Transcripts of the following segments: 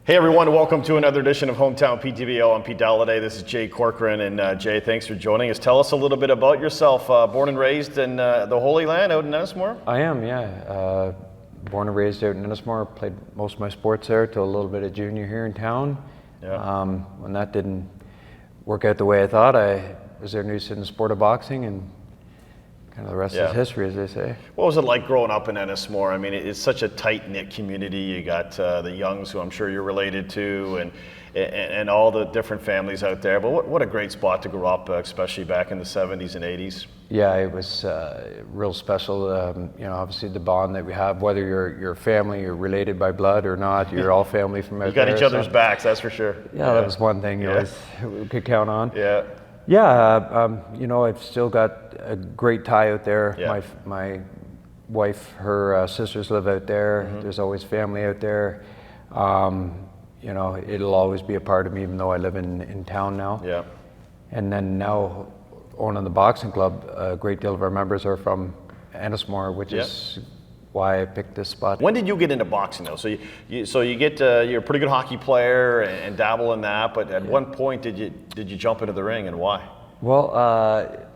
Hey everyone, welcome to another edition of Hometown PTBO. I'm Pete Dalliday. This is Jay Corcoran, and Jay, thanks for joining us. Tell us a little bit about yourself. Born and raised in the Holy Land out in Ennismore? I am, yeah. Born and raised out in Ennismore. Played most of my sports there till a little bit of junior here in town. Yeah. When that didn't work out the way I thought, I was introduced in the sport of boxing, and kind of the rest is history, as they say. What was it like growing up in Ennismore? I mean, it's such a tight-knit community. You got the Youngs, who I'm sure you're related to, and all the different families out there. But what a great spot to grow up, especially back in the 70s and 80s. Yeah, it was real special. Obviously the bond that we have, whether you're family, you're related by blood or not, you're all family from out there. You got each other's backs, that's for sure. Yeah, that was one thing you always could count on. Yeah. Yeah, I've still got a great tie out there. Yeah. My wife, her sisters live out there. Mm-hmm. There's always family out there. It'll always be a part of me, even though I live in town now. Yeah. And then now, owning the boxing club, a great deal of our members are from Ennismore, which is why I picked this spot. When did you get into boxing though? So you're a pretty good hockey player and dabble in that, but at one point did you jump into the ring, and why? Well, a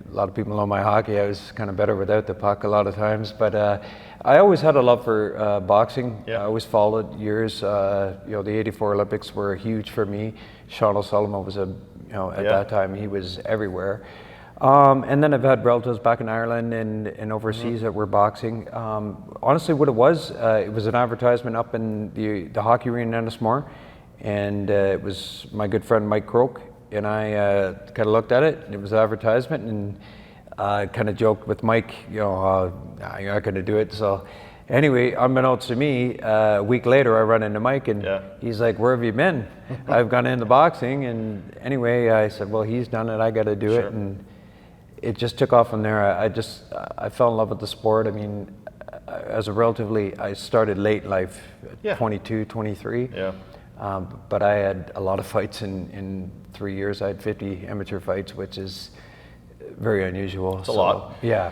lot of people know my hockey. I was kind of better without the puck a lot of times, but I always had a love for boxing. Yeah. I always followed years. The '84 Olympics were huge for me. Sean O'Sullivan was at that time he was everywhere. And then I've had relatives back in Ireland and overseas that were boxing. Honestly, what it was an advertisement up in the hockey arena in Ennismore, and it was my good friend Mike Croak, and I kind of looked at it, and it was an advertisement, and I kind of joked with Mike, you're not going to do it. So anyway, unbeknownst to me, a week later I run into Mike, and he's like, "Where have you been?" I've gone into boxing, and anyway, I said, "Well, he's done it, I got to do it." And it just took off from there. I fell in love with the sport. I mean, I started late in life, 22, 23. Yeah. But I had a lot of fights in 3 years. I had 50 amateur fights, which is very unusual. It's a lot. Yeah.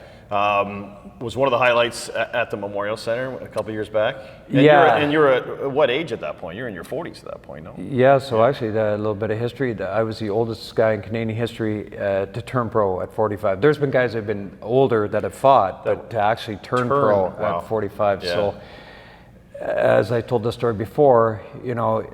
Was one of the highlights at the Memorial Center a couple of years back? And you're at what age at that point? You're in your 40s at that point, no? Yeah, so actually a little bit of history. I was the oldest guy in Canadian history to turn pro at 45. There's been guys that have been older that have fought, but to actually turn pro at 45. Yeah. So as I told the story before,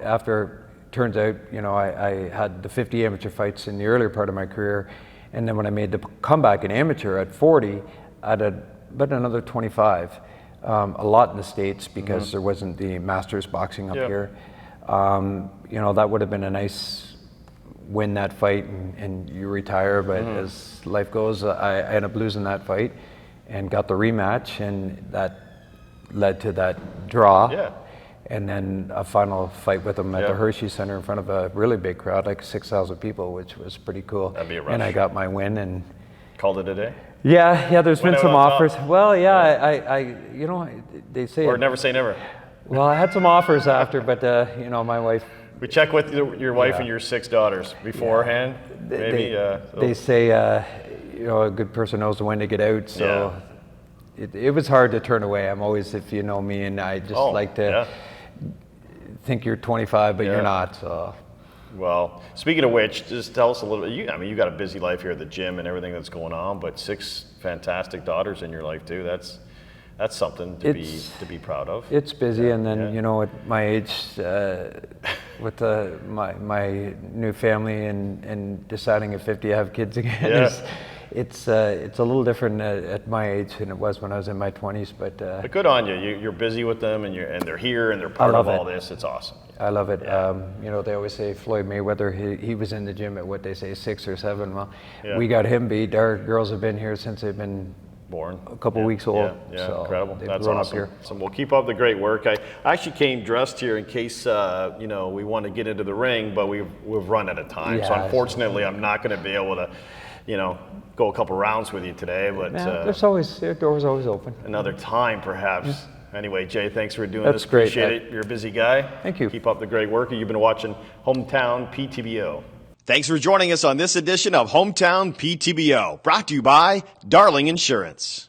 after, turns out, I had the 50 amateur fights in the earlier part of my career, and then when I made the comeback in amateur at 40, I had about another 25. A lot in the States because there wasn't the masters boxing up here. That would have been a nice win, that fight, and you retire, but as life goes, I ended up losing that fight and got the rematch, and that led to that draw. Yeah. And then a final fight with him at the Hershey Center in front of a really big crowd, like 6,000 people, which was pretty cool. That'd be a rush. And I got my win and called it a day? Yeah, there's been some offers. Well, they say... Or never say never. Well, I had some offers after, but, my wife... We check with your wife and your 6 daughters beforehand, maybe? They say, a good person knows when to get out, so it was hard to turn away. I'm always, if you know me, and I just like to think you're 25, but you're not, so... Well, speaking of which, just tell us a little bit. You got a busy life here at the gym and everything that's going on, but 6 fantastic daughters in your life too. That's something to be proud of. It's busy, and then at my age, with my new family and deciding at 50 to have kids again, it's a little different at my age than it was when I was in my 20s. But good on you. You're busy with them, and they're here and they're part of all this. It's awesome. I love it. They always say Floyd Mayweather, he was in the gym at what they say 6 or 7. Well, we got him beat. Our girls have been here since they've been born, a couple weeks old. Yeah, so incredible. That's awesome. Up here. So we'll keep up the great work. I actually came dressed here in case we want to get into the ring, but we've run out of time. So unfortunately, I'm not going to be able to go a couple rounds with you today. But their door's always open. Another time, perhaps. Yeah. Anyway, Jay, thanks for doing this. That's great. Appreciate it. You're a busy guy. Thank you. Keep up the great work. You've been watching Hometown PTBO. Thanks for joining us on this edition of Hometown PTBO, brought to you by Darling Insurance.